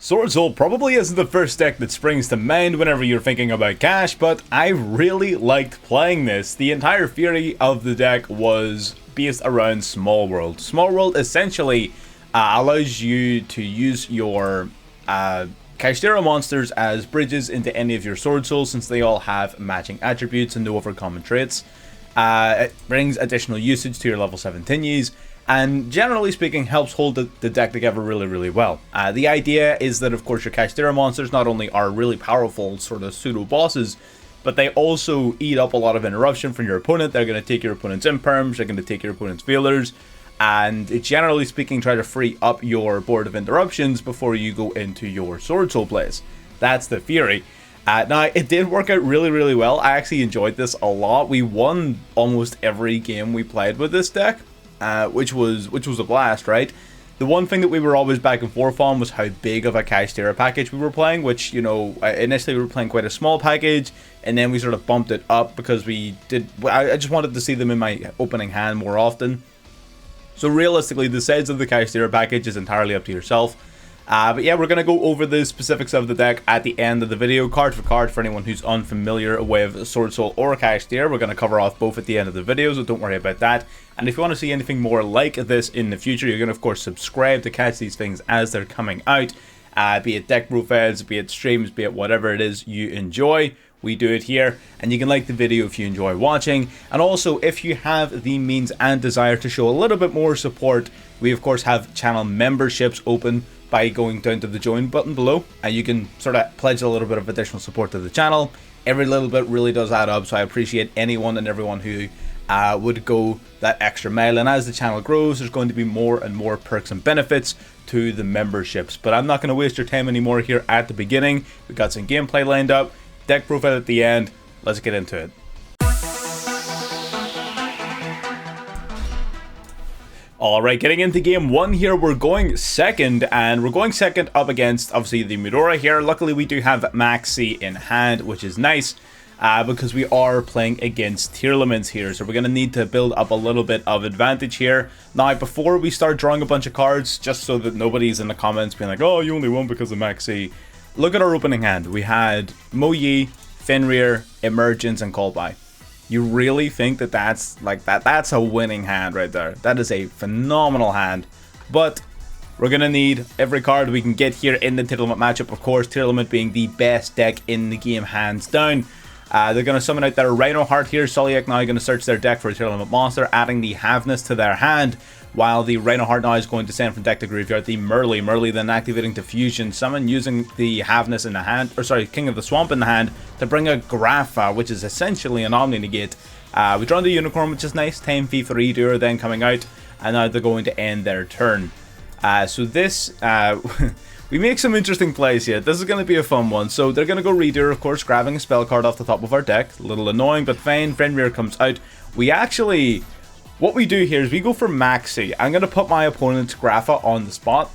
SWORDSOUL probably isn't the first deck that springs to mind whenever you're thinking about Cash, but I really liked playing this. The entire theory of the deck was based around Small World. Small World essentially allows you to use your KASHTIRA monsters as bridges into any of your SWORDSOULs, since they all have matching attributes and no overcommon traits. It brings additional usage to your level 7 Tinies, and generally speaking helps hold the deck together really well. The idea is that of course your KASHTIRA monsters not only are really powerful sort of pseudo bosses, but they also eat up a lot of interruption from your opponent. They're going to take your opponent's imperms, they're going to take your opponent's feelers, and generally speaking try to free up your board of interruptions before you go into your SWORDSOUL plays. That's the theory. Now, it did work out really well. I actually enjoyed this a lot. We won almost every game we played with this deck, which was a blast, right? The one thing that we were always back and forth on was how big of a KASHTIRA package we were playing, which, you know, initially we were playing quite a small package, and then we sort of bumped it up because I just wanted to see them in my opening hand more often. So realistically, the size of the KASHTIRA package is entirely up to yourself. But yeah, we're going to go over the specifics of the deck at the end of the video, card for card, for anyone who's unfamiliar with SWORDSOUL or KASHTIRA. We're going to cover off both at the end of the video, so don't worry about that. And if you want to see anything more like this in the future, you're going to of course subscribe to catch these things as they're coming out. Be it deck profiles, be it streams, be it whatever it is you enjoy. We do it here, and you can like the video if you enjoy watching. And also, if you have the means and desire to show a little bit more support, we of course have channel memberships open by going down to the join button below, and you can sort of pledge a little bit of additional support to the channel. Every little bit really does add up, so I appreciate anyone and everyone who would go that extra mile. And as the channel grows, there's going to be more and more perks and benefits to the memberships. But I'm not going to waste your time anymore here at the beginning. We got some gameplay lined up, deck profile at the end. Let's get into it. Alright, getting into game one here, we're going second, and we're going second up against, obviously, the Medora here. Luckily, we do have Maxi in hand, which is nice, because we are playing against Tearlaments here, so we're going to need to build up a little bit of advantage here. Now, before we start drawing a bunch of cards, just so that nobody's in the comments being like, oh, you only won because of Maxi, look at our opening hand. We had Mo Yi, Fenrir, Emergence, and Call By. You really think that that's a winning hand right there? That is a phenomenal hand. But we're going to need every card we can get here in the Tearlament matchup. Of course, Tearlament being the best deck in the game, hands down. They're going to summon out their Rhino Heart here. Sulliak now going to search their deck for a Tearlament monster, adding the Havness to their hand. While the Rhino Heart now is going to send from deck to graveyard the Merly. Merly then activating to fusion summon using the Havness in the hand, or sorry, King of the Swamp in the hand, to bring a Grapha, which is essentially an Omni Negate. We draw the Unicorn, which is nice. Time fee for Redoer then coming out, and now they're going to end their turn. So this, we make some interesting plays here. This is going to be a fun one. So they're going to go Redoer, of course, grabbing a spell card off the top of our deck. A little annoying, but fine. Fenrir comes out. We actually... What we do here is we go for Maxi. I'm going to put my opponent's Grapha on the spot.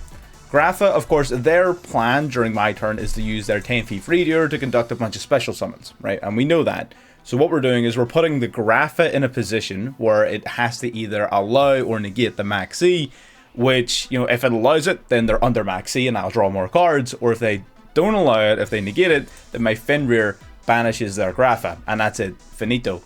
Grapha, of course, their plan during my turn is to use their 10 feet Reader to conduct a bunch of special summons, right? And we know that. So what we're doing is we're putting the Grapha in a position where it has to either allow or negate the Maxi, which, you know, if it allows it, then they're under Maxi and I'll draw more cards. Or if they don't allow it, if they negate it, then my Fenrir banishes their Grapha, and that's it, finito.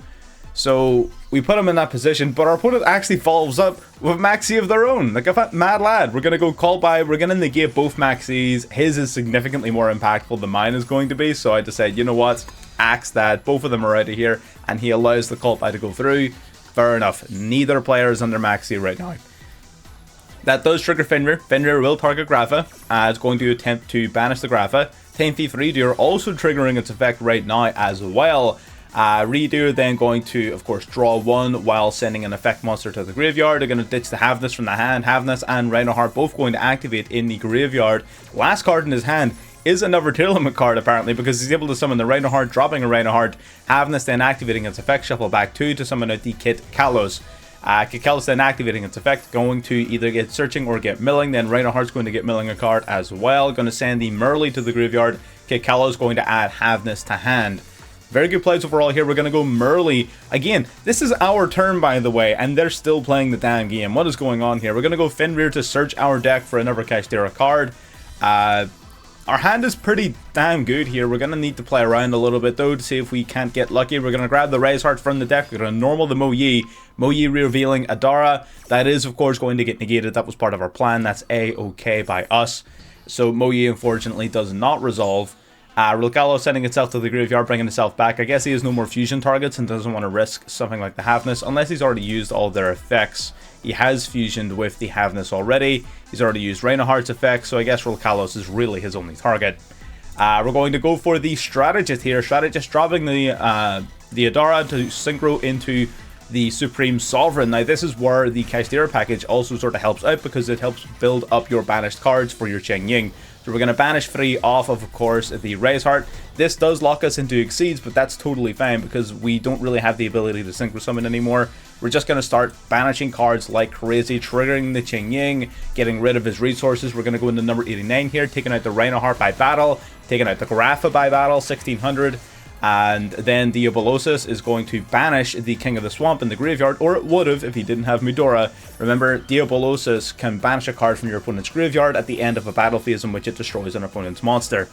So we put him in that position, but our opponent actually follows up with Maxi of their own. Like a mad lad. We're going to go Call By, we're going to negate both Maxis. His is significantly more impactful than mine is going to be, so I decided, you know what, axe that. Both of them are out of here, and he allows the Call By to go through. Fair enough. Neither player is under Maxi right now. That does trigger Fenrir. Fenrir will target Grapha. It's going to attempt to banish the Grapha. 10 feet for Redo also triggering its effect right now as well. Redo then going to, of course, draw one while sending an effect monster to the graveyard. They're going to ditch the Havness from the hand. Havness and Rhino Heart both going to activate in the graveyard. Last card in his hand is another Tearlament card, apparently, because he's able to summon the Rhino Heart, dropping a Rhino Heart. Havness then activating its effect, shuffle back 2 to summon out the Kit Kalos. Kit Kalos then activating its effect, going to either get searching or get milling. Then Rhino Heart's going to get milling a card as well. Going to send the Merly to the graveyard. Kit Kalos going to add Havness to hand. Very good plays overall here. We're going to go Merly. Again, this is our turn, by the way, and they're still playing the damn game. What is going on here? We're going to go Fenrir to search our deck for another KASHTIRA card. Our hand is pretty damn good here. We're going to need to play around a little bit though to see if we can't get lucky. We're going to grab the Raise Heart from the deck. We're going to normal the Mo Yi. Mo Yi revealing Adara. That is of course going to get negated. That was part of our plan. That's A-okay by us. So Mo Yi unfortunately does not resolve. Galore sending itself to the graveyard, bringing itself back. I guess he has no more fusion targets and doesn't want to risk something like the Halfness unless he's already used all their effects. He has fusioned with the Halfness already. He's already used Rain of Hearts effects, so I guess Kalos is really his only target. We're going to go for the Strategist here. Strategist dropping the Adara to synchro into the Supreme Sovereign. Now this is where the KASHTIRA package also sort of helps out because it helps build up your banished cards for your Cheng Ying. So we're going to banish 3 off of course, the Raise Heart. This does lock us into Exceeds, but that's totally fine because we don't really have the ability to Synchro Summon anymore. We're just going to start banishing cards like crazy, triggering the Cheng Ying, getting rid of his resources. We're going to go into number 89 here, taking out the Rhino Heart by battle, taking out the Grapha by battle, 1600. And then Diabolosis is going to banish the King of the Swamp in the graveyard, or it would have if he didn't have Mudora. Remember, Diabolosis can banish a card from your opponent's graveyard at the end of a battle phase in which it destroys an opponent's monster.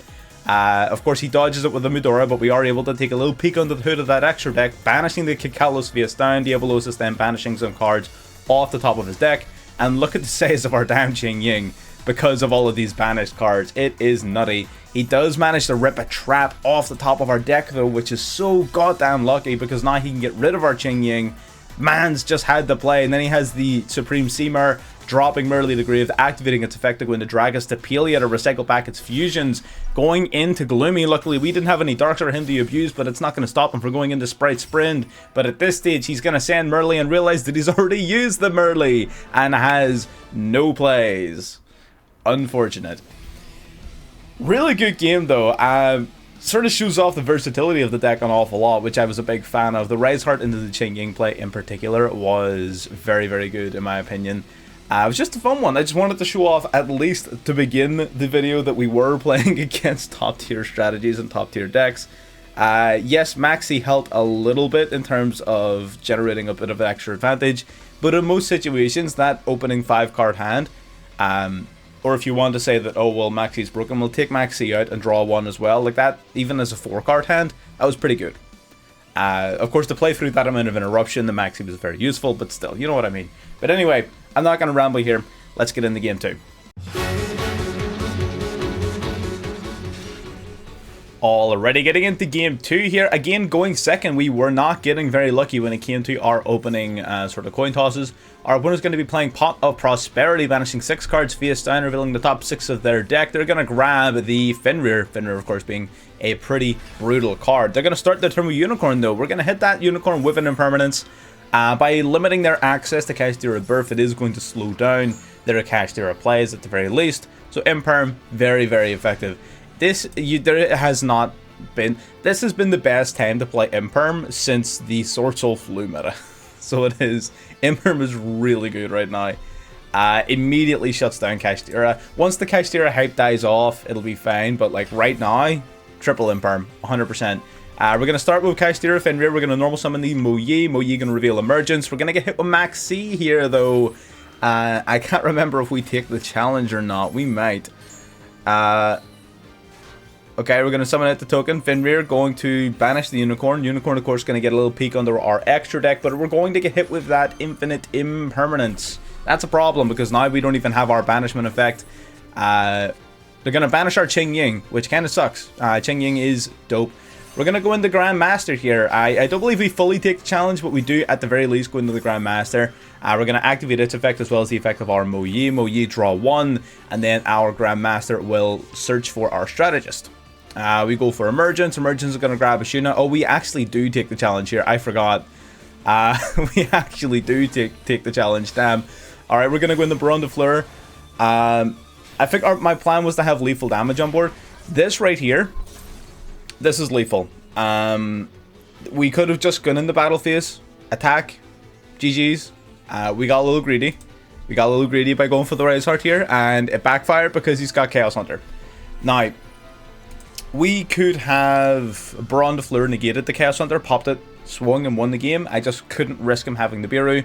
Of course, he dodges it with the Mudora, but we are able to take a little peek under the hood of that extra deck, banishing the Kikalos face down, Diabolosis then banishing some cards off the top of his deck. And look at the size of our damn Cheng Ying because of all of these banished cards. It is nutty. He does manage to rip a trap off the top of our deck though, which is so goddamn lucky because now he can get rid of our Cheng Ying. Man's just had to play, and then he has the Supreme Seamer dropping Merrily the Grave, activating its effect to go into Dragus to Pelia to recycle back its fusions, going into Gloomy. Luckily we didn't have any darks for him to abuse, but it's not going to stop him from going into Sprite Sprint. But at this stage he's going to send Merrily and realize that he's already used the Merrily and has no plays. Unfortunate. Really good game though. Sort of shows off the versatility of the deck an awful lot, which I was a big fan of. The Rise Heart into the Cheng Ying play in particular was very, very good in my opinion. It was just a fun one. I just wanted to show off, at least to begin the video, that we were playing against top tier strategies and top tier decks. Yes, Maxi helped a little bit in terms of generating a bit of extra advantage, but in most situations that opening 5-card hand, or if you want to say that, oh well, Maxi's broken, we'll take Maxi out and draw 1 as well, like that, even as a 4-card hand, that was pretty good. Of course, to play through that amount of interruption, the Maxi was very useful, but still, you know what I mean. But anyway, I'm not going to ramble here, let's get into game 2. Alrighty, getting into game 2 here. Again, going second, we were not getting very lucky when it came to our opening sort of coin tosses. Our opponent's going to be playing Pot of Prosperity, banishing 6 cards face down, revealing the top 6 of their deck. They're going to grab the Fenrir. Fenrir, of course, being a pretty brutal card. They're going to start their turn with Unicorn, though. We're going to hit that Unicorn with an Impermanence. By limiting their access to KASHTIRA Birth, it is going to slow down their KASHTIRA plays at the very least. So Imperm, very, very effective. This has been the best time to play Imperm since the SWORDSOUL flu meta. So it is. Imperm is really good right now. Immediately shuts down KASHTIRA. Once the KASHTIRA hype dies off, it'll be fine. But like right now, triple Imperm, 100%. We're going to start with KASHTIRA Fenrir. We're going to normal summon the Mo Yi. Mo Yi going to reveal Emergence. We're going to get hit with Max C here though. I can't remember if we take the challenge or not. We might. Okay, we're going to summon out the token. Fenrir going to banish the Unicorn. Unicorn, of course, going to get a little peek under our extra deck, but we're going to get hit with that Infinite Impermanence. That's a problem, because now we don't even have our banishment effect. They're going to banish our Cheng Ying, which kind of sucks. Cheng Ying is dope. We're going to go into Grandmaster here. I don't believe we fully take the challenge, but we do, at the very least, go into the Grandmaster. We're going to activate its effect as well as the effect of our Mo Yi. Mo Yi draw 1, and then our Grandmaster will search for our Strategist. We go for Emergence. Emergence is going to grab a Shuna. Oh, we actually do take the challenge here. I forgot. We actually do take the challenge. Damn. Alright, we're going to go in the Baron de Fleur. I think my plan was to have lethal damage on board. This right here, this is lethal. We could have just gone in the battle phase, attack, GG's. We got a little greedy. We got a little greedy by going for the Rise Heart here, and it backfired because he's got Chaos Hunter. Now, we could have Baron de Fleur negated the Chaos Hunter, popped it, swung and won the game. I just couldn't risk him having the Biru.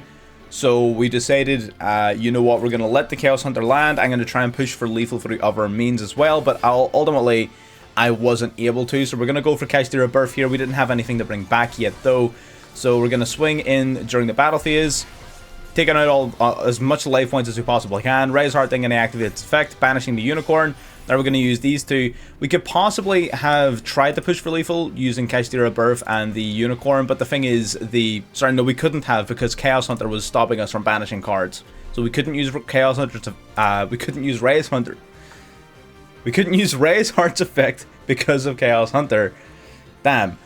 So we decided, you know what, we're going to let the Chaos Hunter land. I'm going to try and push for lethal through other means as well, but ultimately I wasn't able to. So we're going to go for KASHTIRA Birth here. We didn't have anything to bring back yet though. So we're going to swing in during the battle phase, taking out all as much life points as we possibly can. Rise Heart then going to activate its effect, banishing the Unicorn. Now we're going to use these two. We could possibly have tried to push for lethal using KASHTIRA Birth and the Unicorn, but the thing is, no, we couldn't have, because Chaos Hunter was stopping us from banishing cards. So we couldn't use Chaos Hunter to, we couldn't use Rise Hunter. We couldn't use Rise Heart's effect because of Chaos Hunter. Damn.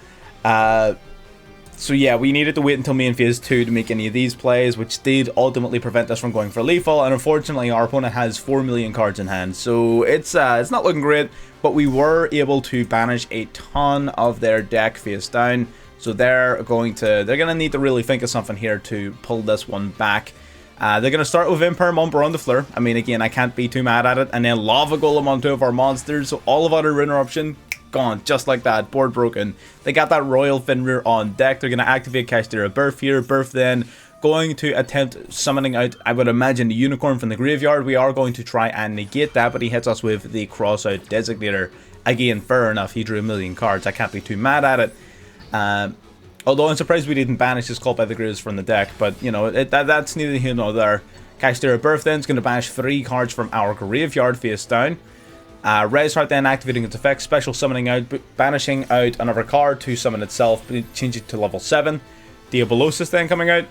So yeah, we needed to wait until main phase 2 to make any of these plays, which did ultimately prevent us from going for lethal, and unfortunately our opponent has 4 million cards in hand, so it's not looking great, but we were able to banish a ton of their deck face down, so they're gonna need to really think of something here to pull this one back. They're gonna start with Imperm Umbra on the floor. I mean, again, I can't be too mad at it, and then Lava Golem on 2 of our monsters, so all of our interruption gone, just like that, board broken. They got that Royal Fenrir on deck. They're going to activate KASHTIRA Birth here. Birth then going to attempt summoning out, I would imagine, the Unicorn from the graveyard. We are going to try and negate that, but he hits us with the Crossout Designator. Again, fair enough, he drew 1 million cards. I can't be too mad at it. Although I'm surprised we didn't banish his Cult by the Graves from the deck, but, you know, that's neither here nor there. KASHTIRA Birth then is going to banish 3 cards from our graveyard face down. Rise Heart then activating its effect, special summoning out, banishing out another card to summon itself, change it to level 7. Diabolosis then coming out.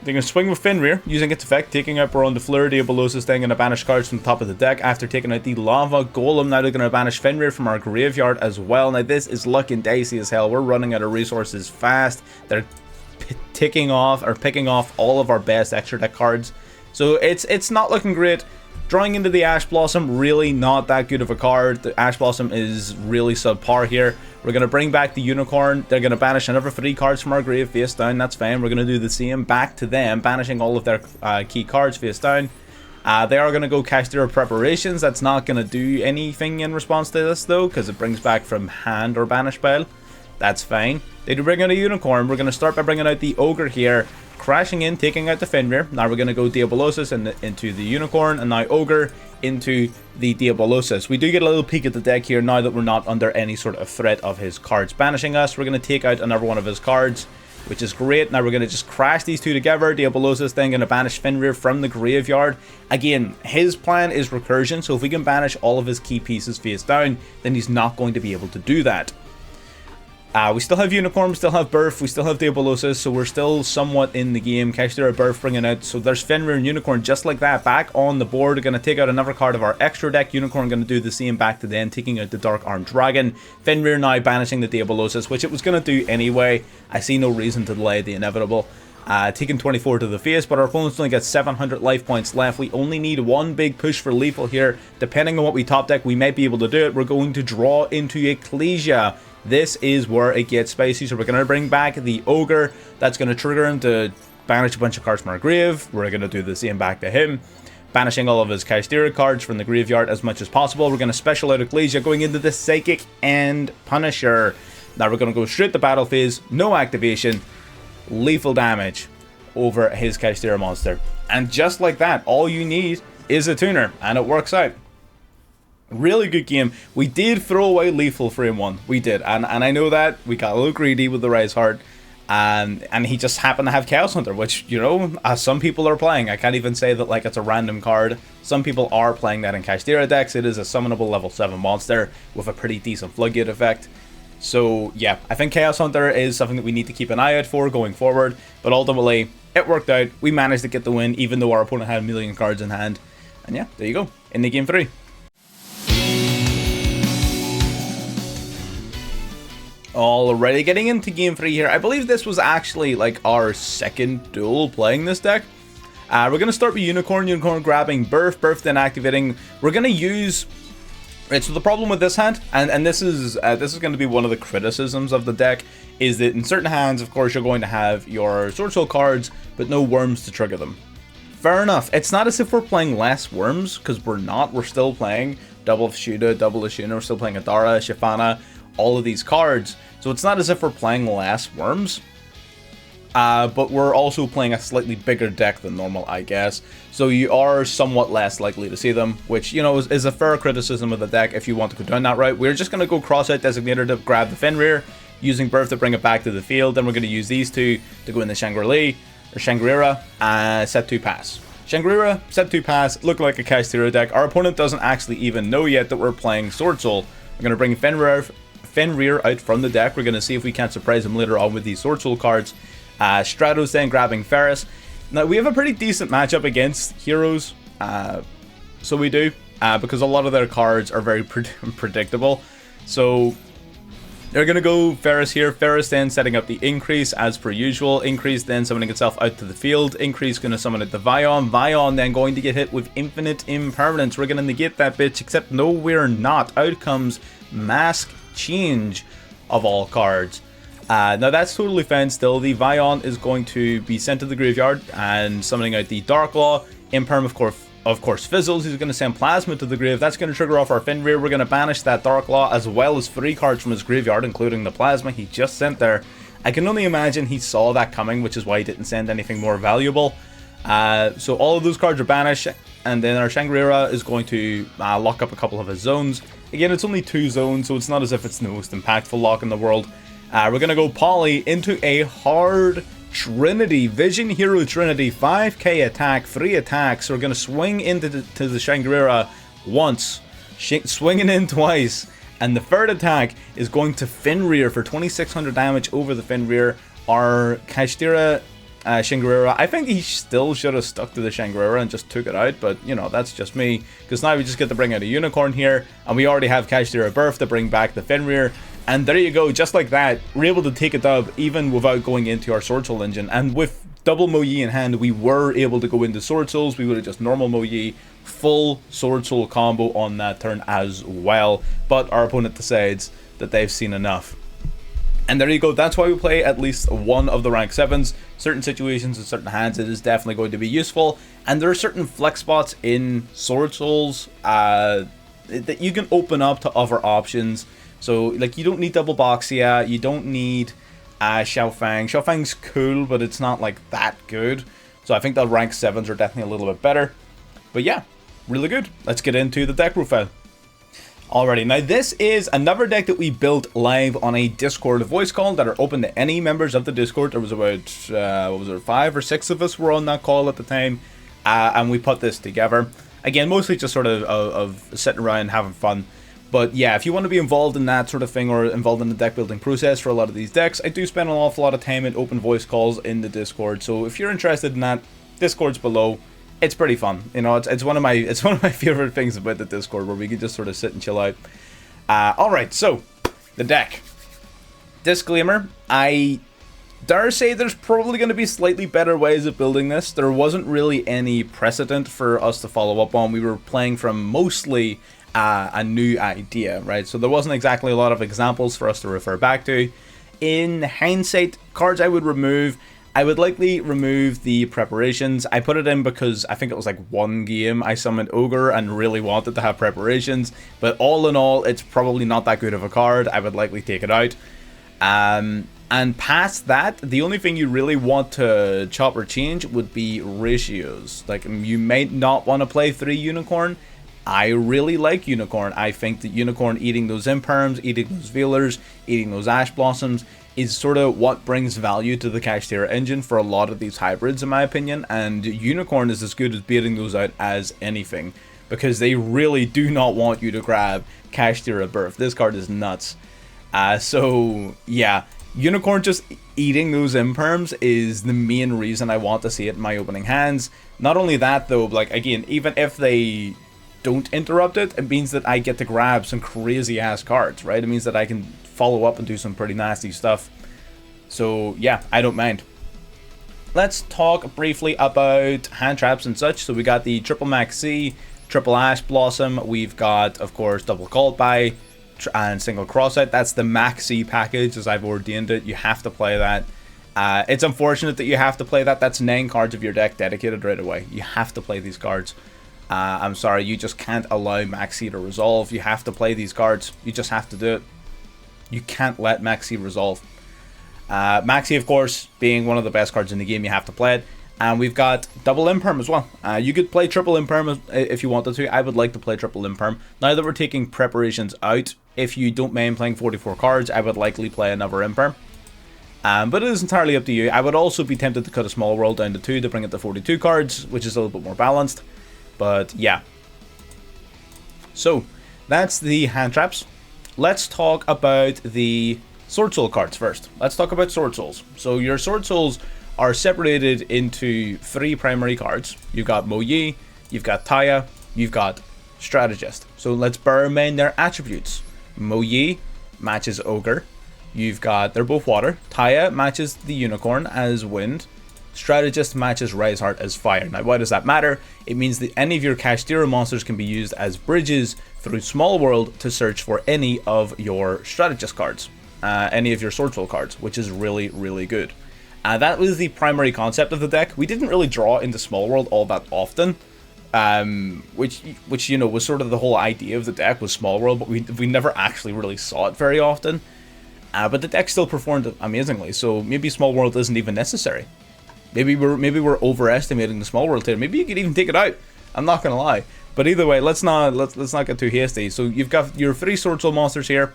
They're going to swing with Fenrir, using its effect, taking out Baron de Fleur. Diabolosis then going to banish cards from the top of the deck after taking out the Lava Golem. Now they're going to banish Fenrir from our graveyard as well. Now this is looking dicey as hell. We're running out of resources fast. They're picking off all of our best extra deck cards. So it's not looking great. Drawing into the Ash Blossom, really not that good of a card. The Ash Blossom is really subpar here. We're going to bring back the Unicorn. They're going to banish another 3 cards from our grave face down. That's fine. We're going to do the same back to them, banishing all of their key cards face down. They are going to go KASHTIRA Preparations. That's not going to do anything in response to this, though, because it brings back from hand or banish pile. That's fine. They do bring out a Unicorn. We're going to start by bringing out the Ogre here. Crashing in, taking out the Fenrir. Now we're going to go Diabolosis into the Unicorn, and now Ogre into the Diabolosis. We do get a little peek at the deck here now that we're not under any sort of threat of his cards banishing us. We're going to take out another one of his cards, which is great. Now we're going to just crash these two together. Diabolosis then going to banish Fenrir from the graveyard. Again, his plan is recursion, so if we can banish all of his key pieces face down, then he's not going to be able to do that. We still have Unicorn, we still have Birth, we still have Diabolosis, so we're still somewhat in the game. KASHTIRA Birth bringing out, so there's Fenrir and Unicorn just like that, back on the board. We're going to take out another card of our extra deck. Unicorn going to do the same back to them, taking out the Dark Armed Dragon. Fenrir now banishing the Diabolosis, which it was going to do anyway. I see no reason to delay the inevitable. Taking 24 to the face, but our opponent's only got 700 life points left. We only need one big push for lethal here. Depending on what we top deck, we might be able to do it. We're going to draw into Ecclesia. This is where it gets spicy, so we're going to bring back the Ogre. That's going to trigger him to banish a bunch of cards from our grave. We're going to do the same back to him, banishing all of his KASHTIRA cards from the graveyard as much as possible. We're going to special out Ecclesia, going into the Psychic and Punisher. Now we're going to go straight to battle phase, no activation, lethal damage over his KASHTIRA monster. And just like that, all you need is a tuner, and it works out. Really good game. We did throw away lethal frame 1. We did. And I know that. We got a little greedy with the Rise Heart. And he just happened to have Chaos Hunter, which, you know, some people are playing. I can't even say that like it's a random card. Some people are playing that in KASHTIRA decks. It is a summonable level 7 monster with a pretty decent floodgate effect. So, yeah, I think Chaos Hunter is something that we need to keep an eye out for going forward. But ultimately, it worked out. We managed to get the win, even though our opponent had 1 million cards in hand. And yeah, there you go. In the game 3. Alrighty, getting into game 3 here. I believe this was actually like our second duel playing this deck. We're going to start with Unicorn grabbing Birth then activating. We're going to use... Right, so the problem with this hand, and this is going to be one of the criticisms of the deck, is that in certain hands, of course, you're going to have your SWORDSOUL cards, but no worms to trigger them. Fair enough. It's not as if we're playing less worms, because we're not. We're still playing double Shuda, double Ashuna, we're still playing Adara, Shifana, all of these cards. So it's not as if we're playing less worms. but we're also playing a slightly bigger deck than normal, I guess. So you are somewhat less likely to see them, which, you know, is a fair criticism of the deck if you want to go down that route. We're just going to go cross-out Designator to grab the Fenrir, using Birth to bring it back to the field. Then we're going to use these two to go in the Shangri-La, set 2 pass. Shangri-La, set 2 pass, look like a KASHTIRA deck. Our opponent doesn't actually even know yet that we're playing SWORDSOUL. We're going to bring Fenrir out from the deck. We're going to see if we can't surprise him later on with these SWORDSOUL cards. Stratos then grabbing Ferris. Now, we have a pretty decent matchup against heroes. So we do, because a lot of their cards are very predictable. So they're going to go Ferris here. Ferris then setting up the Increase as per usual. Increase then summoning itself out to the field. Increase going to summon it to Vion. Vion then going to get hit with Infinite Impermanence. We're going to negate that bitch, except no, we're not. Out comes Mask Change of all cards. Now that's totally fine still. The Vion is going to be sent to the graveyard and summoning out the Darklaw. Imperm of course fizzles. He's going to send Plasma to the grave. That's going to trigger off our Fenrir. We're going to banish that Darklaw as well as 3 cards from his graveyard, including the Plasma he just sent there. I can only imagine he saw that coming, which is why he didn't send anything more valuable. So all of those cards are banished, and then our Shangri-La is going to lock up a couple of his zones. Again, it's only 2 zones, so it's not as if it's the most impactful lock in the world. We're going to go Poly into a hard Trinity, Vision Hero Trinity, 5k attack, 3 attacks. So we're going to swing into the Shangri-La once, swinging in twice, and the third attack is going to Fenrir for 2600 damage over the Fenrir. Our KASHTIRA Shangri-La, I think he still should have stuck to the Shangri-La and just took it out, but you know, that's just me, because now we just get to bring out a Unicorn here, and we already have KASHTIRA Birth to bring back the Fenrir. And there you go, just like that, we're able to take a dub even without going into our SWORDSOUL engine. And with double Moyi in hand, we were able to go into SWORDSOULs. We would have just normal Moyi, full SWORDSOUL combo on that turn as well. But our opponent decides that they've seen enough. And there you go, that's why we play at least one of the rank 7s. Certain situations and certain hands, it is definitely going to be useful. And there are certain flex spots in SWORDSOULs that you can open up to other options. So, like, you don't need double Boxia, you don't need Xiaofang. Xiaofang's cool, but it's not, like, that good. So I think the rank 7s are definitely a little bit better. But yeah, really good. Let's get into the deck profile. Alrighty, now this is another deck that we built live on a Discord voice call that are open to any members of the Discord. There was about, what was there, 5 or 6 of us were on that call at the time. And we put this together. Again, mostly just sort of sitting around and having fun. But yeah, if you want to be involved in that sort of thing or involved in the deck building process for a lot of these decks, I do spend an awful lot of time in open voice calls in the Discord. So if you're interested in that, Discord's below. It's pretty fun. You know, it's one of my favorite things about the Discord, where we can just sort of sit and chill out. Alright, so the deck. Disclaimer, I dare say there's probably going to be slightly better ways of building this. There wasn't really any precedent for us to follow up on. We were playing from mostly a new idea, right? So there wasn't exactly a lot of examples for us to refer back to. In hindsight, cards I would remove, I would likely remove the preparations. I put it in because I think it was like 1 game I summoned Ogre and really wanted to have preparations, but all in all, it's probably not that good of a card. I would likely take it out. And past that, the only thing you really want to chop or change would be ratios. Like, you might not want to play 3 Unicorn. I really like Unicorn. I think that Unicorn eating those Imperms, eating those Veilers, eating those Ash Blossoms is sort of what brings value to the KASHTIRA engine for a lot of these hybrids, in my opinion. And Unicorn is as good as baiting those out as anything, because they really do not want you to grab KASHTIRA Birth. This card is nuts. So yeah, Unicorn just eating those Imperms is the main reason I want to see it in my opening hands. Not only that though, like, again, even if they don't interrupt it, it means that I get to grab some crazy ass cards, right? It means that I can follow up and do some pretty nasty stuff. So yeah, I don't mind. Let's talk briefly about hand traps and such. So we got the triple Maxi, triple Ash Blossom. We've got, of course, double Called By and single Crossout. That's the Maxi package, as I've ordained it. You have to play that. It's unfortunate that you have to play that. That's 9 cards of your deck dedicated right away. You have to play these cards. I'm sorry, you just can't allow Maxi to resolve. You have to play these cards. You just have to do it. You can't let Maxi resolve. Maxi, of course, being one of the best cards in the game, you have to play it. And we've got double Imperm as well. You could play triple Imperm if you wanted to. I would like to play triple Imperm. Now that we're taking preparations out, if you don't mind playing 44 cards, I would likely play another Imperm. But it is entirely up to you. I would also be tempted to cut a small world down to 2 to bring it to 42 cards, which is a little bit more balanced. But yeah. So, that's the hand traps. Let's talk about the Sword Soul cards first. Let's talk about Sword Souls. So your Sword Souls are separated into 3 primary cards. You've got Mo Yi, you've got Taya, you've got Strategist. So let's bear in mind their attributes. Mo Yi matches Ogre. You've got, they're both water. Taya matches the Unicorn as wind. Strategist matches Riseheart as fire. Now, why does that matter? It means that any of your KASHTIRA monsters can be used as bridges through Small World to search for any of your Strategist cards. Any of your Sword Soul cards, which is really, really good. That was the primary concept of the deck. We didn't really draw into Small World all that often. Which you know, was sort of the whole idea of the deck was Small World, but we never actually really saw it very often. But the deck still performed amazingly, so maybe Small World isn't even necessary. Maybe we're overestimating the Small World here. Maybe you could even take it out. I'm not gonna lie. But either way, let's not get too hasty. So you've got your 3 Sword Soul monsters here,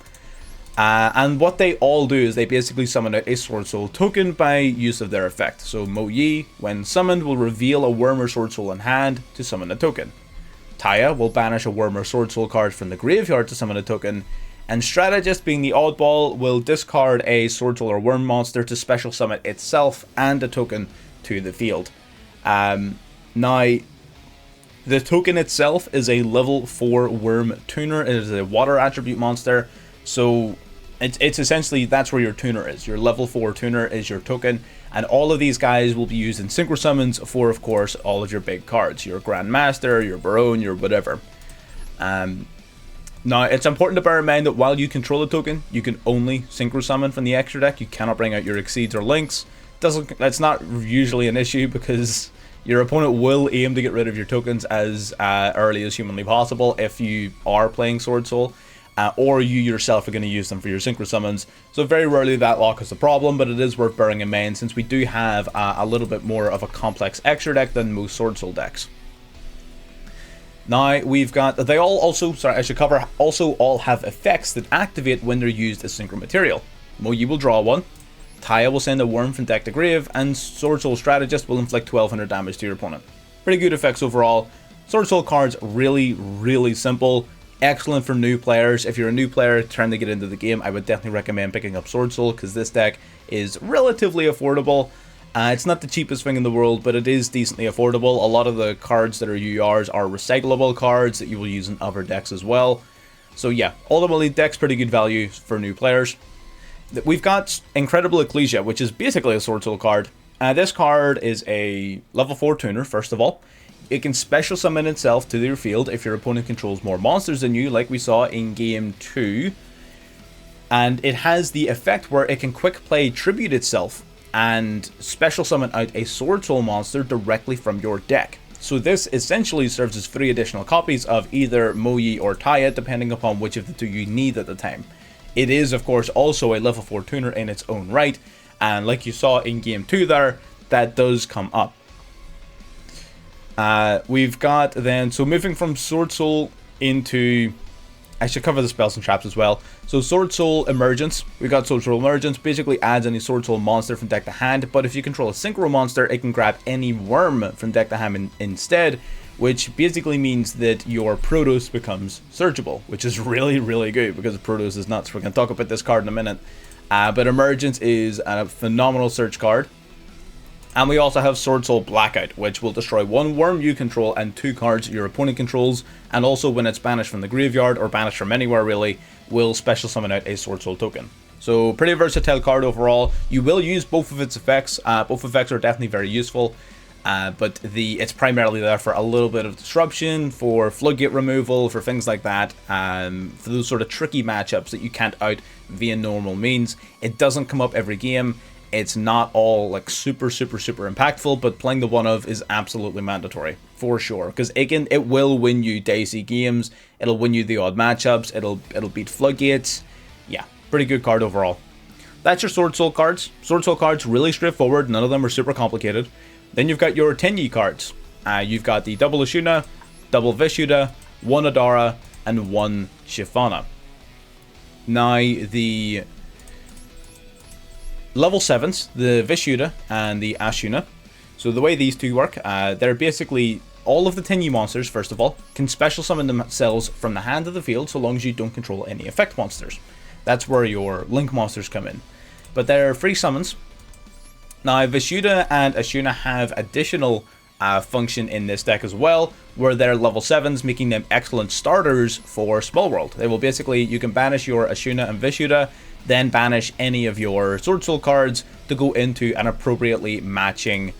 and what they all do is they basically summon out a Sword Soul token by use of their effect. So Mo Yi, when summoned, will reveal a worm or Sword Soul in hand to summon a token. Taya will banish a worm or Sword Soul card from the graveyard to summon a token. And Strategist, being the oddball, will discard a Sword Soul or Worm monster to special summon itself and a token to the field. Now, the token itself is a level 4 Worm Tuner. It is a water attribute monster, so it's essentially, that's where your tuner is. Your level 4 tuner is your token, and all of these guys will be used in Synchro Summons for, of course, all of your big cards. Your Grandmaster, your Barone, your whatever. Now, it's important to bear in mind that while you control a token, you can only Synchro Summon from the extra deck. You cannot bring out your Exceeds or Links. That's not usually an issue because your opponent will aim to get rid of your tokens as early as humanly possible if you are playing Sword Soul, or you yourself are going to use them for your Synchro Summons. So very rarely that lock is a problem, but it is worth bearing in mind since we do have a little bit more of a complex extra deck than most Sword Soul decks. Now, we've got, they all also, sorry, I should cover, also all have effects that activate when they're used as Synchro material. Mo Yi will draw one, Taya will send a worm from deck to grave, and Sword Soul Strategist will inflict 1200 damage to your opponent. Pretty good effects overall. Sword Soul cards, really, really simple. Excellent for new players. If you're a new player trying to get into the game, I would definitely recommend picking up Sword Soul because this deck is relatively affordable. It's not the cheapest thing in the world, but it is decently affordable. A lot of the cards that are URs are recyclable cards that you will use in other decks as well. So yeah, ultimately, deck's pretty good value for new players. We've got Incredible Ecclesia, which is basically a Sword Soul card. This card is a level 4 tuner, first of all. It can special summon itself to your field if your opponent controls more monsters than you, like we saw in Game 2. And it has the effect where it can quick play Tribute itself and special summon out a Sword Soul monster directly from your deck. So this essentially serves as 3 additional copies of either Mo Yi or Taya, depending upon which of the 2 you need at the time. It is, of course, also a level 4 tuner in its own right, and like you saw in Game 2 there, that does come up. We've got then, so moving from Sword Soul into, I should cover the spells and traps as well. So Sword Soul Emergence, we've got Sword Soul Emergence, basically adds any Sword Soul monster from deck to hand, but if you control a Synchro monster, it can grab any worm from deck to hand instead, which basically means that your Protos becomes searchable, which is really, really good because Protos is nuts. We're going to talk about this card in a minute. But Emergence is a phenomenal search card. And we also have Sword Soul Blackout, which will destroy 1 worm you control and 2 cards your opponent controls, and also when it's banished from the graveyard, or banished from anywhere really, will special summon out a Sword Soul token. So pretty versatile card overall. You will use both of its effects. Both effects are definitely very useful, but it's primarily there for a little bit of disruption, for floodgate removal, for things like that, for those sort of tricky matchups that you can't out via normal means. It doesn't come up every game. It's not all like super impactful, but playing the one of is absolutely mandatory for sure, because it will win you dicey games. It'll win you the odd matchups. It'll beat floodgates. Yeah, pretty good card overall. that's your Sword Soul cards. Sword Soul cards, really straightforward. None of them are super complicated. Then you've got your Tenyi cards. You've got the double Ashuna, double Vishuda, one Adara, and one Shifana. Now, the level 7s, the Vishuda and the Ashuna. So the way these two work, they're basically all of the Tenyi monsters, first of all, can special summon themselves from the hand of the field so long as you don't control any effect monsters. That's where your Link monsters come in. But they're free summons. Now, Vishuda and Ashuna have additional function in this deck as well, where they're level 7s, making them excellent starters for Small World. They will basically, you can banish your Ashuna and Vishuda, then banish any of your Sword Soul cards to go into an appropriately matching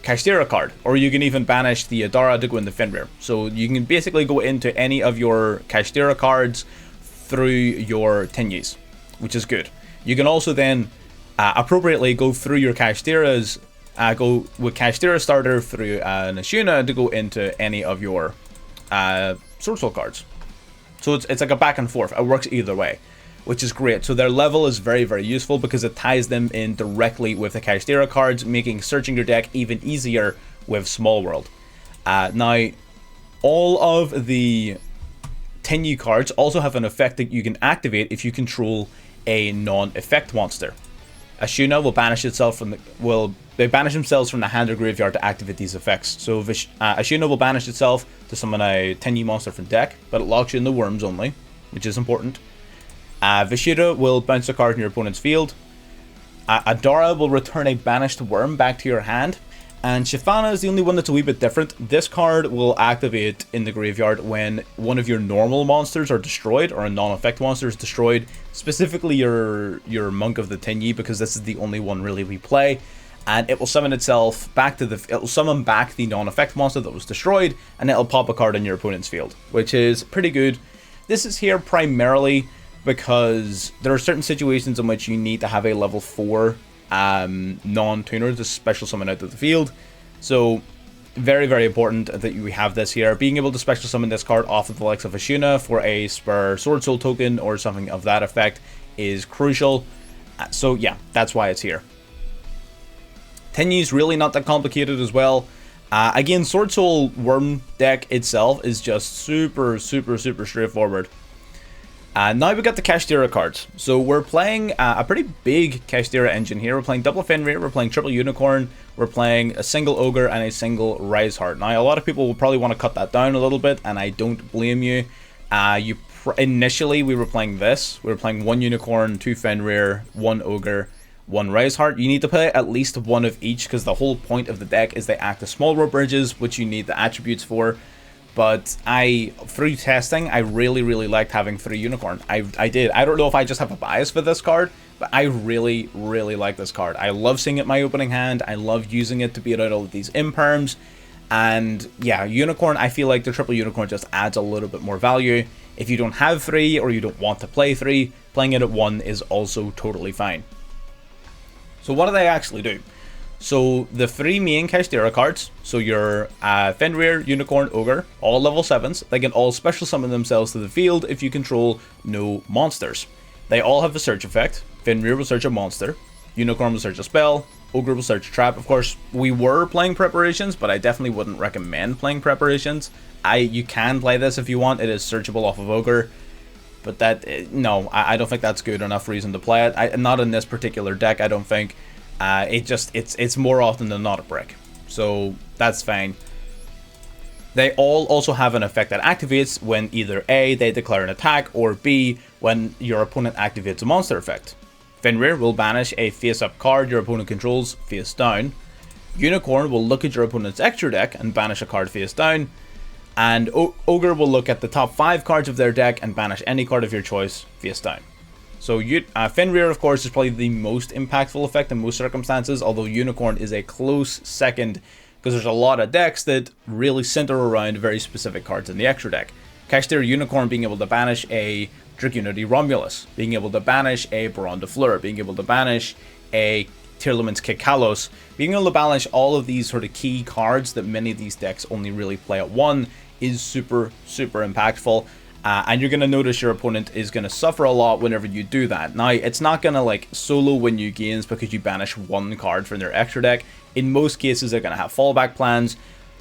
Kashtira card, or you can even banish the Adara to go into Fenrir. So you can basically go into any of your Kashtira cards through your Tenyis, which is good. You can also then appropriately go through your Kashtiras, go with Kashtira starter through an Ashuna to go into any of your Sword Soul cards. So it's like a back and forth. It works either way, which is great. So their level is very, very useful because it ties them in directly with the Kashtira cards, making searching your deck even easier with Small World. Now, all of the Tenyi cards also have an effect that you can activate if you control a non-effect monster. Ashuna will banish itself from they banish themselves from the hand or graveyard to activate these effects. So Ashuna will banish itself to summon a Tenyi monster from deck, but it locks you in the worms only, which is important. Vishuda will bounce a card in your opponent's field. Adara will return a banished worm back to your hand. And Shifana is the only one that's a wee bit different. This card will activate in the graveyard when one of your normal monsters are destroyed, or a non-effect monster is destroyed. Specifically your Monk of the Tenyi, because this is the only one really we play. And it will summon itself back to it will summon back the non-effect monster that was destroyed, and it'll pop a card in your opponent's field, which is pretty good. This is here primarily because there are certain situations in which you need to have a level 4 non-tuner to special summon out of the field. So very, very important that we have this here. Being able to special summon this card off of the likes of Ashuna for a spare Sword Soul token or something of that effect is crucial. So yeah, that's why it's here. Tenyi's really not that complicated as well. Again, Sword Soul Worm deck itself is just super, super, super straightforward. Now we got the Kashtira cards. So we're playing a pretty big Kashtira engine here. We're playing double Fenrir, we're playing triple Unicorn, we're playing a single Ogre and a single Rise Heart. Now a lot of people will probably want to cut that down a little bit, and I don't blame you. Initially we were playing this. We were playing one Unicorn, two Fenrir, one Ogre, one Rise Heart. You need to play at least one of each because the whole point of the deck is they act as small world bridges, which you need the attributes for. But through testing, I really, really liked having 3 Unicorn. I did. I don't know if I just have a bias for this card, but I really, really like this card. I love seeing it in my opening hand. I love using it to beat out all of these imperms. And yeah, Unicorn, I feel like the triple Unicorn just adds a little bit more value. If you don't have 3 or you don't want to play 3, playing it at 1 is also totally fine. So what do they actually do? So the 3 main Kashtira cards, so your Fenrir, Unicorn, Ogre, all level 7s, they can all special summon themselves to the field if you control no monsters. They all have a search effect. Fenrir will search a monster, Unicorn will search a spell, Ogre will search a trap. Of course, we were playing preparations, but I definitely wouldn't recommend playing preparations. You can play this if you want, it is searchable off of Ogre. But I don't think that's good enough reason to play it. Not in this particular deck, I don't think. It's more often than not a brick, so that's fine. They all also have an effect that activates when either A, they declare an attack, or B, when your opponent activates a monster effect. Fenrir will banish a face-up card your opponent controls face down. Unicorn will look at your opponent's extra deck and banish a card face down. And Ogre will look at the top 5 cards of their deck and banish any card of your choice face down. So Fenrir, of course, is probably the most impactful effect in most circumstances, although Unicorn is a close second, because there's a lot of decks that really center around very specific cards in the extra deck. Kashtira Unicorn being able to banish a Dragunity Romulus, being able to banish a Baron de Fleur, being able to banish a Tearlaman's Kikalos, being able to banish all of these sort of key cards that many of these decks only really play at 1 is super, super impactful. And you're going to notice your opponent is going to suffer a lot whenever you do that. Now, it's not going to like solo win you games because you banish one card from their extra deck. In most cases, they're going to have fallback plans,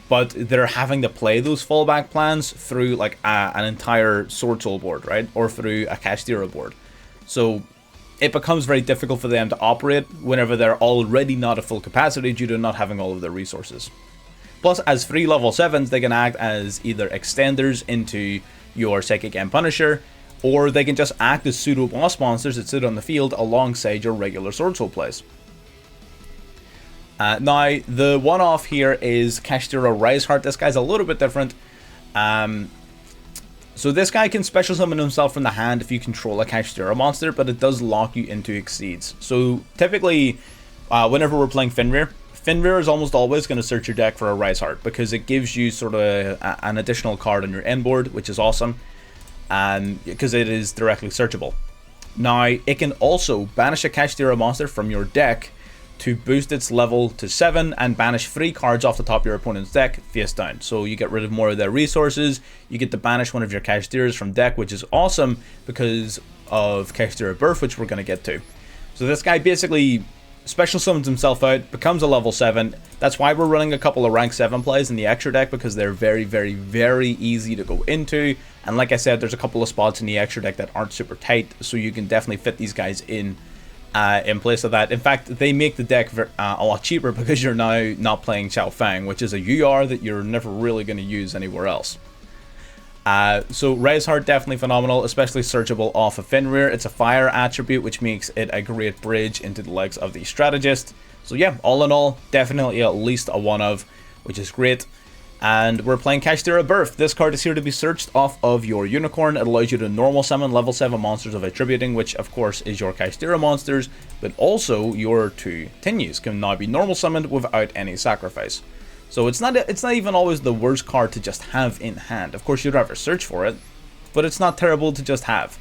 but they're having to play those fallback plans through like an entire SWORDSOUL board, right? Or through a KASHTIRA board. So it becomes very difficult for them to operate whenever they're already not at full capacity due to not having all of their resources. Plus, as free level 7s, they can act as either extenders into your Psychic and Punisher, or they can just act as pseudo boss monsters that sit on the field alongside your regular SWORDSOUL plays. Now, the one-off here is KASHTIRA Riseheart. This guy's a little bit different. So this guy can special summon himself from the hand if you control a KASHTIRA monster, but it does lock you into Exceeds. So typically, whenever we're playing Fenrir is almost always going to search your deck for a Riseheart because it gives you sort of an additional card on your end board, which is awesome, and because it is directly searchable. Now, it can also banish a KASHTIRA monster from your deck to boost its level to 7 and banish 3 cards off the top of your opponent's deck face down. So you get rid of more of their resources, you get to banish one of your KASHTIRAs from deck, which is awesome because of KASHTIRA Birth, which we're going to get to. So this guy basically special summons himself out, becomes a level 7. That's why we're running a couple of rank 7 plays in the extra deck, because they're very, very, very easy to go into. And like I said, there's a couple of spots in the extra deck that aren't super tight, so you can definitely fit these guys in place of that. In fact, they make the deck a lot cheaper because you're now not playing Xiao Fang, which is a UR that you're never really going to use anywhere else. So Riseheart, definitely phenomenal, especially searchable off of Fenrir. It's a fire attribute, which makes it a great bridge into the legs of the strategist. So yeah, all in all, definitely at least a one of, which is great. And we're playing KASHTIRA Birth. This card is here to be searched off of your Unicorn. It allows you to normal summon level 7 monsters of attributing, which of course is your KASHTIRA monsters, but also your 2 Tinyus can now be normal summoned without any sacrifice. So it's not even always the worst card to just have in hand. Of course, you'd rather search for it, but it's not terrible to just have.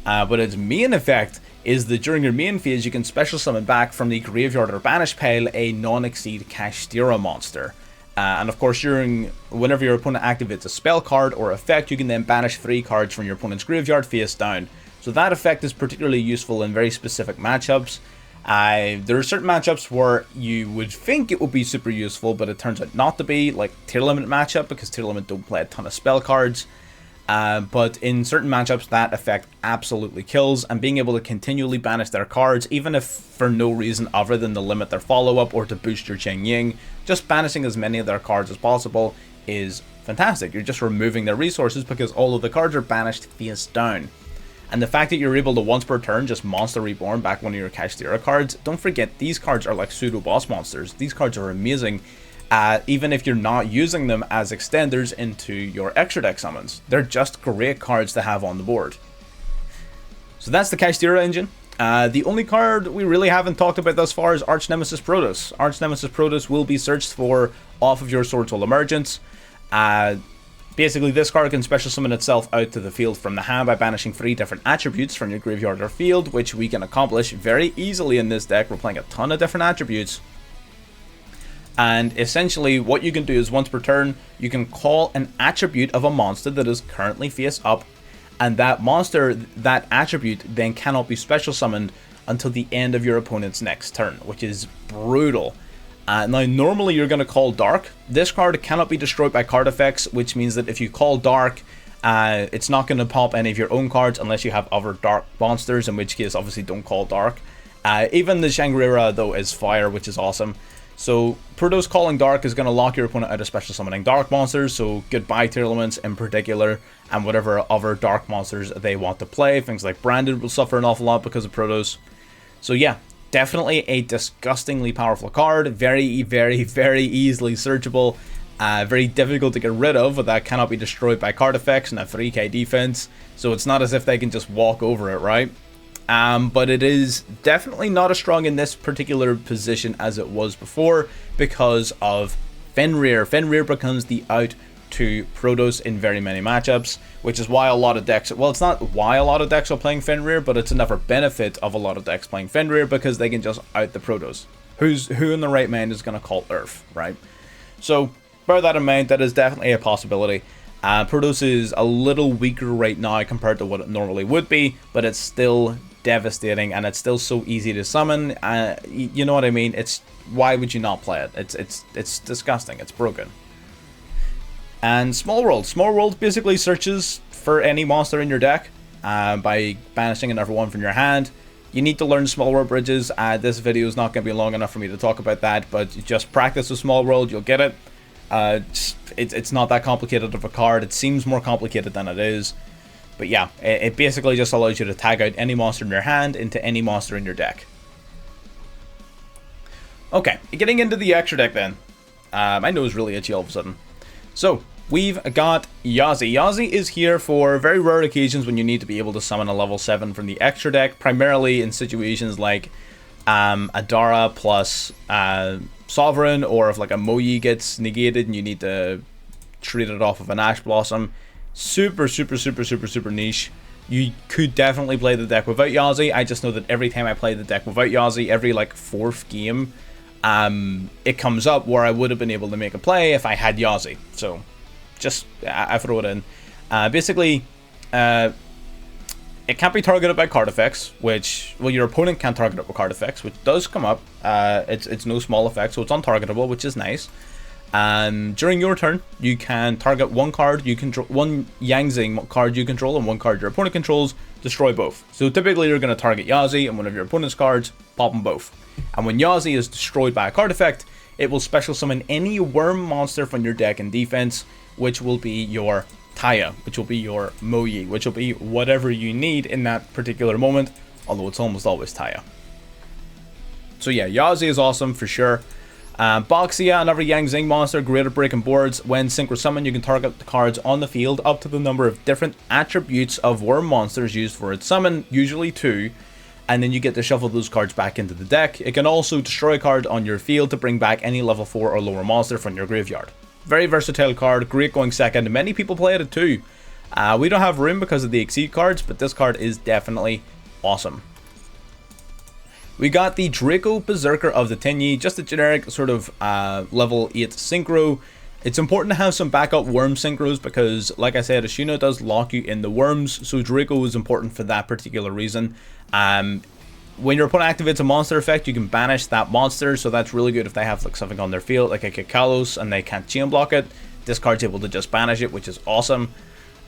But its main effect is that during your main phase, you can special summon back from the graveyard or banish pile a non-exceed KASHTIRA monster. And of course, whenever your opponent activates a spell card or effect, you can then banish 3 cards from your opponent's graveyard face down. So that effect is particularly useful in very specific matchups. There are certain matchups where you would think it would be super useful, but it turns out not to be, like Tier Limit matchup, because Tier Limit don't play a ton of spell cards. But in certain matchups, that effect absolutely kills, and being able to continually banish their cards, even if for no reason other than to limit their follow-up or to boost your Cheng Ying, just banishing as many of their cards as possible is fantastic. You're just removing their resources because all of the cards are banished face down. And the fact that you're able to once per turn just Monster Reborn back one of your KASHTIRA cards, don't forget these cards are like pseudo boss monsters. These cards are amazing, even if you're not using them as extenders into your extra deck summons. They're just great cards to have on the board. So that's the KASHTIRA engine. The only card we really haven't talked about thus far is Arch Nemesis Protoss. Arch Nemesis Protoss will be searched for off of your SWORDSOUL Emergence. Basically, this card can special summon itself out to the field from the hand by banishing 3 different attributes from your graveyard or field, which we can accomplish very easily in this deck. We're playing a ton of different attributes. And essentially, what you can do is once per turn, you can call an attribute of a monster that is currently face up, and that monster, that attribute, then cannot be special summoned until the end of your opponent's next turn, which is brutal. Now, normally you're going to call Dark. This card cannot be destroyed by card effects, which means that if you call Dark, it's not going to pop any of your own cards unless you have other Dark monsters, in which case, obviously, don't call Dark. Even the Shangri-La, though, is fire, which is awesome. So, Protoss calling Dark is going to lock your opponent out of special summoning Dark monsters, so goodbye Tier Elements in particular, and whatever other Dark monsters they want to play. Things like Branded will suffer an awful lot because of Protoss. So yeah, definitely a disgustingly powerful card, very, very, very easily searchable, very difficult to get rid of, but that cannot be destroyed by card effects and a 3k defense, so it's not as if they can just walk over it, right? But it is definitely not as strong in this particular position as it was before because of Fenrir. Fenrir becomes the out to Protoss in very many matchups, which is why a lot of decks, well, it's not why a lot of decks are playing Fenrir, but it's another benefit of a lot of decks playing Fenrir because they can just out the Protoss. Who in the right mind is going to call Earth, right? So bear that in mind. That is definitely a possibility. Protos is a little weaker right now compared to what it normally would be, but it's still devastating, and it's still so easy to summon. You know what I mean? It's, why would you not play it? It's disgusting. It's broken. And Small World basically searches for any monster in your deck by banishing another one from your hand. You need to learn Small World bridges. This video is not going to be long enough for me to talk about that, but just practice with Small World, you'll get it. It's not that complicated of a card. It seems more complicated than it is. But yeah, it basically just allows you to tag out any monster in your hand into any monster in your deck. Okay, getting into the extra deck then. My nose really itchy all of a sudden. So, we've got Yazi. Yazi is here for very rare occasions when you need to be able to summon a level 7 from the extra deck, primarily in situations like Adara plus Sovereign, or if like a Moyi gets negated and you need to trade it off of an Ash Blossom. Super niche. You could definitely play the deck without Yazi. I just know that every time I play the deck without Yazi, every like 4th game, it comes up where I would have been able to make a play if I had Yazi. So just I throw it in. Basically, it can't be targeted by card effects, which, well, your opponent can't target it with card effects, which does come up. It's no small effect, so it's untargetable, which is nice. During your turn, you can target one card you control, one Yangzing card you control, and one card your opponent controls, destroy both. So typically you're going to target Yazi and one of your opponent's cards, pop them both. And when Yazi is destroyed by a card effect, it will special summon any worm monster from your deck in defense, which will be your Taya, which will be your Moyi, which will be whatever you need in that particular moment, although it's almost always Taya. So yeah, Yazi is awesome for sure. Boxia, another Yangzing monster, great at breaking boards. When synchro summon, you can target the cards on the field up to the number of different attributes of worm monsters used for its summon, usually 2, and then you get to shuffle those cards back into the deck. It can also destroy a card on your field to bring back any level 4 or lower monster from your graveyard. Very versatile card, great going second. Many people play it too. We don't have room because of the Exceed cards, but this card is definitely awesome. We got the Draco Berserker of the Tenyi, just a generic sort of level 8 synchro. It's important to have some backup worm synchros because, like I said, Ashina does lock you in the worms, so Draco is important for that particular reason. When your opponent activates a monster effect, you can banish that monster, so that's really good if they have like something on their field, like a Kakalos, and they can't chain block it. This card's able to just banish it, which is awesome.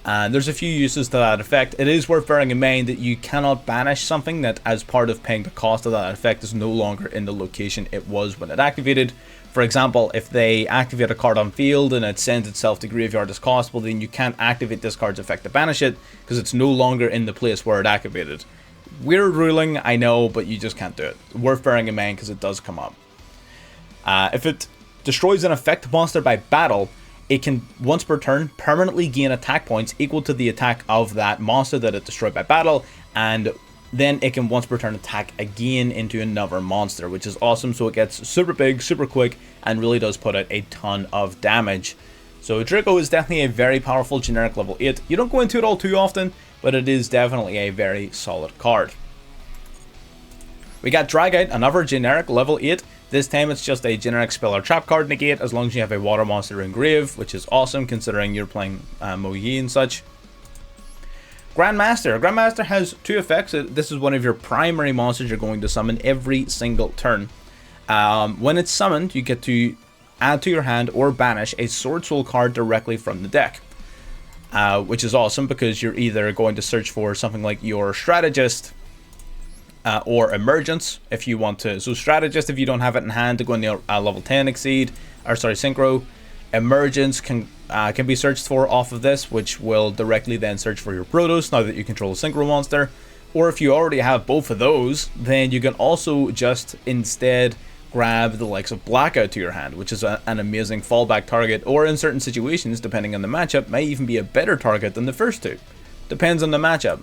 There's a few uses to that effect. It is worth bearing in mind that you cannot banish something that, as part of paying the cost of that effect, is no longer in the location it was when it activated. For example, if they activate a card on field and it sends itself to graveyard as cost, well then you can't activate this card's effect to banish it, because it's no longer in the place where it activated. Weird ruling, I know, but you just can't do it. Worth bearing in mind because it does come up. If it destroys an effect monster by battle, it can, once per turn, permanently gain attack points equal to the attack of that monster that it destroyed by battle, and then it can once per turn attack again into another monster, which is awesome. So it gets super big, super quick, and really does put out a ton of damage. So Draco is definitely a very powerful generic level 8. You don't go into it all too often, but it is definitely a very solid card. We got Dragite, another generic level 8. This time it's just a generic spell or trap card negate as long as you have a water monster in grave, which is awesome considering you're playing Moyi and such. Grandmaster. Grandmaster has 2 effects. This is one of your primary monsters you're going to summon every single turn. When it's summoned, you get to add to your hand or banish a SWORDSOUL card directly from the deck. Which is awesome because you're either going to search for something like your Strategist, or Emergence if you want to. So Strategist if you don't have it in hand to go in the level 10 Exceed, or sorry, Synchro. Emergence can be searched for off of this, which will directly then search for your Protos now that you control a Synchro monster. Or if you already have both of those, then you can also just instead grab the likes of Blackout to your hand, which is an amazing fallback target, or in certain situations, depending on the matchup, may even be a better target than the first 2. Depends on the matchup.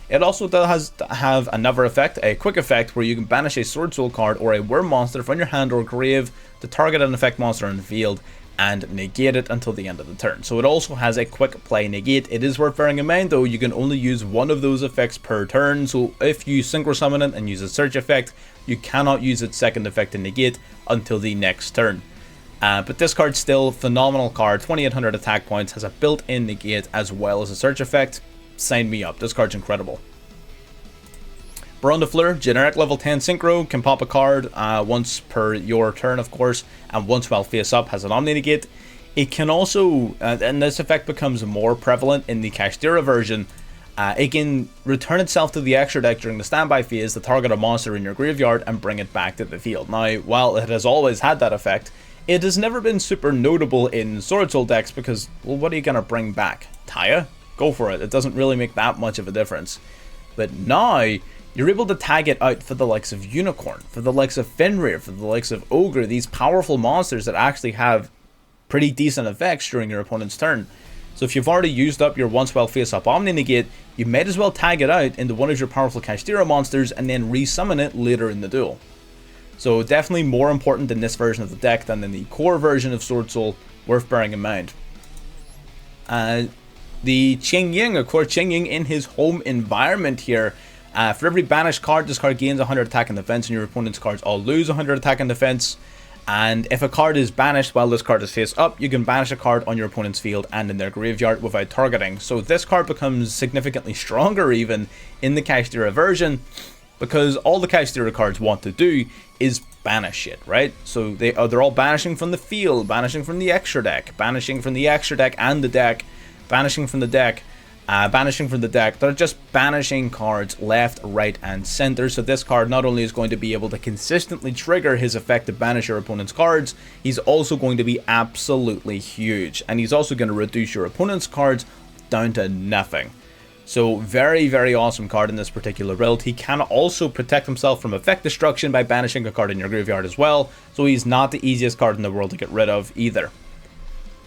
It also has to have another effect, a quick effect, where you can banish a SWORDSOUL card or a worm monster from your hand or grave to target an effect monster in the field and negate it until the end of the turn. So it also has a quick play negate. It is worth bearing in mind though, you can only use one of those effects per turn, so if you synchro summon it and use a search effect, you cannot use its second effect to negate until the next turn. But this card's still phenomenal card. 2800 attack points, has a built-in negate as well as a search effect. Sign me up. This card's incredible. Baron de Fleur, generic level 10 synchro, can pop a card once per your turn, of course, and once while face up, has an Omni negate. It can also, and this effect becomes more prevalent in the KASHTIRA version, it can return itself to the extra deck during the standby phase to target a monster in your graveyard and bring it back to the field. Now, while it has always had that effect, it has never been super notable in SWORDSOUL decks because, well, what are you going to bring back? Taya? Go for it. It doesn't really make that much of a difference. But now, you're able to tag it out for the likes of Unicorn, for the likes of Fenrir, for the likes of Ogre, these powerful monsters that actually have pretty decent effects during your opponent's turn. So if you've already used up your once while face up Omni negate, you might as well tag it out into one of your powerful KASHTIRA monsters and then resummon it later in the duel. So definitely more important in this version of the deck than in the core version of SWORDSOUL, worth bearing in mind. The Qingying, of course, Qingying in his home environment here. For every banished card, this card gains 100 attack and defense, and your opponent's cards all lose 100 attack and defense. And if a card is banished while this card is face up, you can banish a card on your opponent's field and in their graveyard without targeting. So this card becomes significantly stronger even in the KASHTIRA version, because all the KASHTIRA cards want to do is banish it, right? So they're all banishing from the field, banishing from the extra deck, banishing from the extra deck and the deck, banishing from the deck, banishing from the deck. They're just banishing cards left, right, and center. So this card not only is going to be able to consistently trigger his effect to banish your opponent's cards, he's also going to be absolutely huge. And he's also going to reduce your opponent's cards down to nothing. So very, very awesome card in this particular build. He can also protect himself from effect destruction by banishing a card in your graveyard as well. So he's not the easiest card in the world to get rid of either.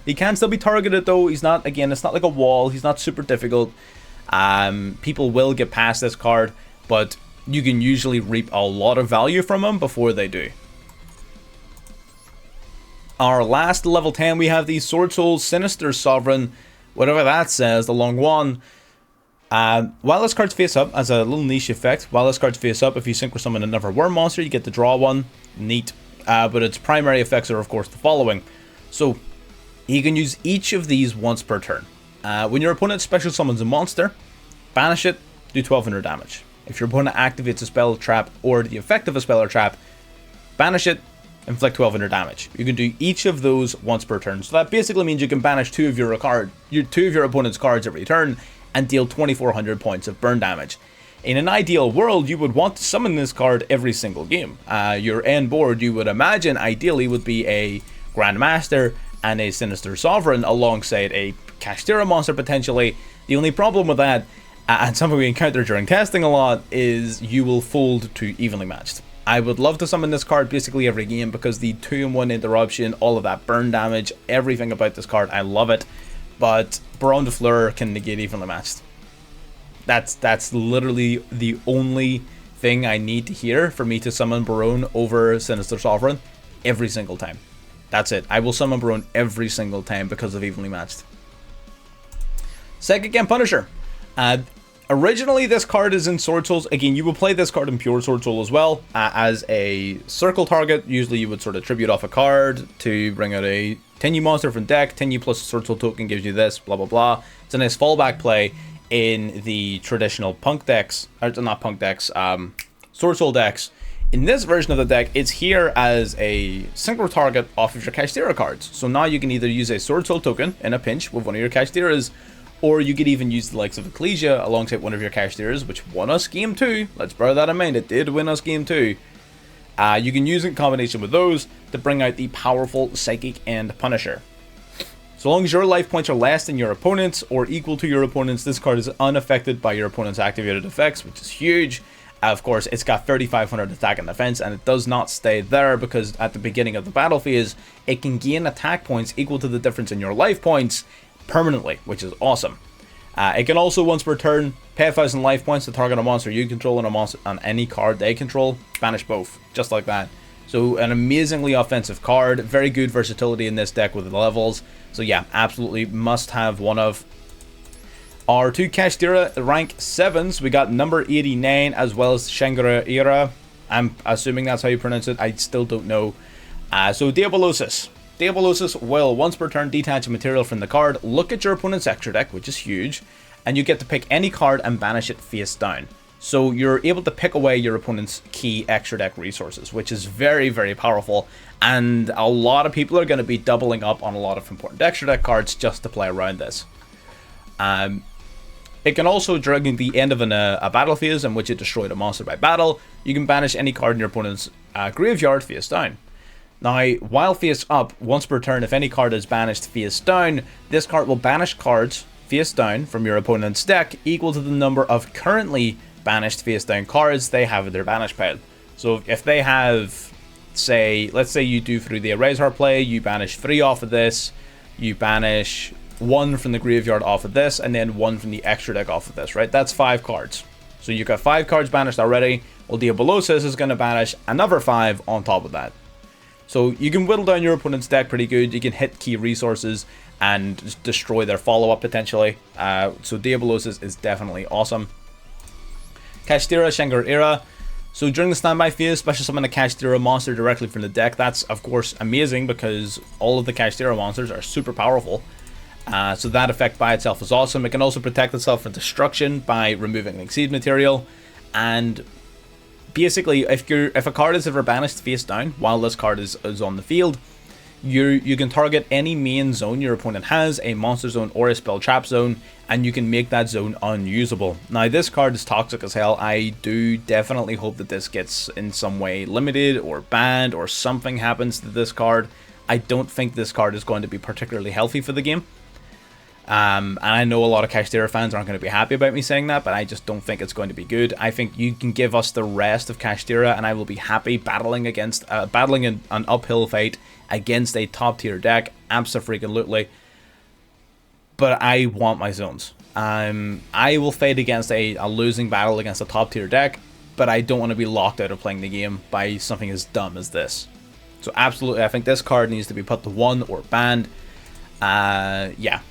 He can still be targeted though. He's not, again, it's not like a wall. He's not super difficult. People will get past this card, but you can usually reap a lot of value from him before they do. Our last level 10, we have the SWORDSOUL Sinister Sovereign, whatever that says, the long one. While this card's face up, as a little niche effect, while this card's face up, if you synchro summon another worm monster, you get to draw one. Neat. But its primary effects are, of course, the following. So, you can use each of these once per turn. When your opponent special summons a monster, banish it, do 1200 damage. If your opponent activates a spell trap or the effect of a spell or trap, banish it, inflict 1200 damage. You can do each of those once per turn. So that basically means you can banish two of your opponent's cards every turn and deal 2400 points of burn damage. In an ideal world, you would want to summon this card every single game. Your end board, you would imagine, ideally would be a Grandmaster and a Sinister Sovereign alongside a KASHTIRA monster potentially. The only problem with that, and something we encounter during testing a lot, is you will fold to evenly matched. I would love to summon this card basically every game because the 2-in-1 interruption, all of that burn damage, everything about this card, I love it. But Baron de Fleur can negate evenly matched. That's literally the only thing I need to hear for me to summon Baron over Sinister Sovereign every single time. That's it. I will summon Baron every single time because of evenly matched. Second Gen Punisher. Originally, this card is in SWORDSOUL. Again, you will play this card in pure SWORDSOUL as well as a circle target. Usually, you would sort of tribute off a card to bring out a 10U monster from deck. 10U plus a SWORDSOUL token gives you this, blah, blah, blah. It's a nice fallback play in the traditional punk decks, or not punk decks, SWORDSOUL decks. In this version of the deck, it's here as a synchro target off of your KASHTIRA cards. So now you can either use a SWORDSOUL token in a pinch with one of your KASHTIRAs, or you could even use the likes of Ecclesia alongside one of your KASHTIRAs, which won us game 2. Let's bear that in mind, it did win us game 2. You can use it in combination with those to bring out the powerful Psychic and Punisher. So long as your life points are less than your opponent's or equal to your opponent's, this card is unaffected by your opponent's activated effects, which is huge. Of course, it's got 3500 attack and defense, and it does not stay there because at the beginning of the battle phase, it can gain attack points equal to the difference in your life points permanently, which is awesome. It can also, once per turn, pay 1000 life points to target a monster you control and a monster on any card they control, banish both, just like that. So an amazingly offensive card, very good versatility in this deck with the levels. So yeah, absolutely must have one of. Our two KASHTIRA rank 7s, we got number 89 as well as Shangri-Ira. I'm assuming that's how you pronounce it, I still don't know. So Diabolosis. Diabolosis will, once per turn, detach a material from the card, look at your opponent's extra deck, which is huge, and you get to pick any card and banish it face down. So you're able to pick away your opponent's key extra deck resources, which is very, very powerful, and a lot of people are going to be doubling up on a lot of important extra deck cards just to play around this. It can also, during the end of a battle phase in which it destroyed a monster by battle, you can banish any card in your opponent's graveyard face down. Now, while face up, once per turn, if any card is banished face down, this card will banish cards face down from your opponent's deck equal to the number of currently banished face down cards they have in their banish pile. So if they have, say, let's say you do through the Erase Heart play, you banish 3 off of this, you banish 1 from the graveyard off of this, and then 1 from the extra deck off of this, right? That's 5 cards. So you've got 5 cards banished already. Well, Diabolosis is going to banish another 5 on top of that. So you can whittle down your opponent's deck pretty good. You can hit key resources and destroy their follow-up potentially. So Diabolosis is definitely awesome. KASHTIRA, Shangri-Ira. So during the standby phase, special summon a KASHTIRA monster directly from the deck. That's, of course, amazing because all of the KASHTIRA monsters are super powerful. So that effect by itself is awesome. It can also protect itself from destruction by removing an exceed material. And basically, if a card is ever banished face down while this card is on the field, you can target any main zone your opponent has, a monster zone or a spell trap zone, and you can make that zone unusable. Now, this card is toxic as hell. I do definitely hope that this gets in some way limited or banned or something happens to this card. I don't think this card is going to be particularly healthy for the game. And I know a lot of KASHTIRA fans aren't going to be happy about me saying that, but I just don't think it's going to be good. I think you can give us the rest of KASHTIRA, and I will be happy battling an uphill fight against a top tier deck, abso-freaking-lutely. But I want my zones. I will fight against a losing battle against a top tier deck, but I don't want to be locked out of playing the game by something as dumb as this. So absolutely, I think this card needs to be put to 1 or banned. Yeah.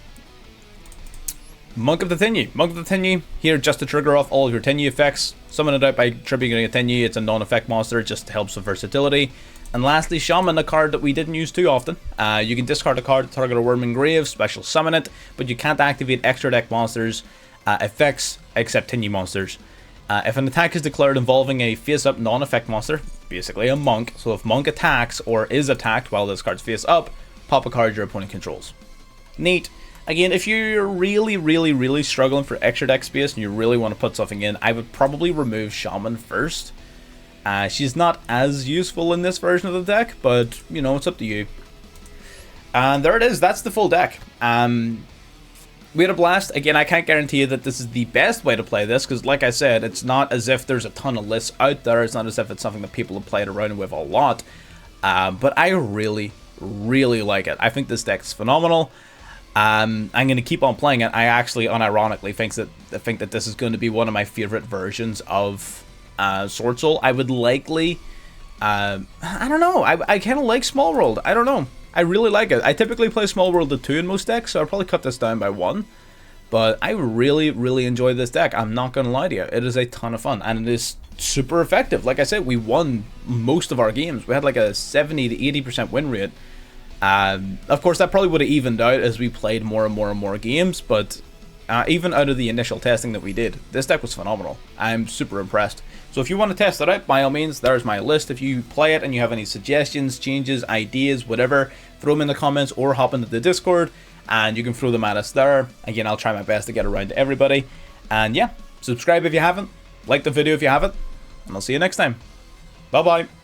Monk of the Tenyi. Monk of the Tenyi, here just to trigger off all of your Tenyi effects. Summon it out by triggering a Tenyi. It's a non-effect monster, it just helps with versatility. And lastly, Shaman, a card that we didn't use too often. You can discard a card to target a Worming Grave, special summon it, but you can't activate extra deck monsters effects except Tenyi monsters. If an attack is declared involving a face-up non-effect monster, basically a monk, so if monk attacks or is attacked while this card's face up, pop a card your opponent controls. Neat. Again, if you're really struggling for extra deck space and you really want to put something in, I would probably remove Shaman first. She's not as useful in this version of the deck, but, you know, it's up to you. And there it is, that's the full deck. We had a blast. Again, I can't guarantee you that this is the best way to play this, because like I said, it's not as if there's a ton of lists out there. It's not as if it's something that people have played around with a lot. But I really like it. I think this deck is phenomenal. I'm going to keep on playing it. I actually unironically think that this is going to be one of my favorite versions of SWORDSOUL. I would likely, I don't know, I kind of like Small World. I don't know. I really like it. I typically play Small World at 2 in most decks, so I'll probably cut this down by 1. But I really enjoy this deck. I'm not going to lie to you. It is a ton of fun, and it is super effective. Like I said, we won most of our games. We had like a 70 to 80% win rate. Of course, that probably would have evened out as we played more and more games, but even out of the initial testing that we did, this deck was phenomenal. I'm super impressed. So if you want to test it out, by all means, there's my list. If you play it and you have any suggestions, changes, ideas, whatever, throw them in the comments or hop into the Discord, and you can throw them at us there. Again, I'll try my best to get around to everybody. And yeah, subscribe if you haven't, like the video if you haven't, and I'll see you next time. Bye-bye.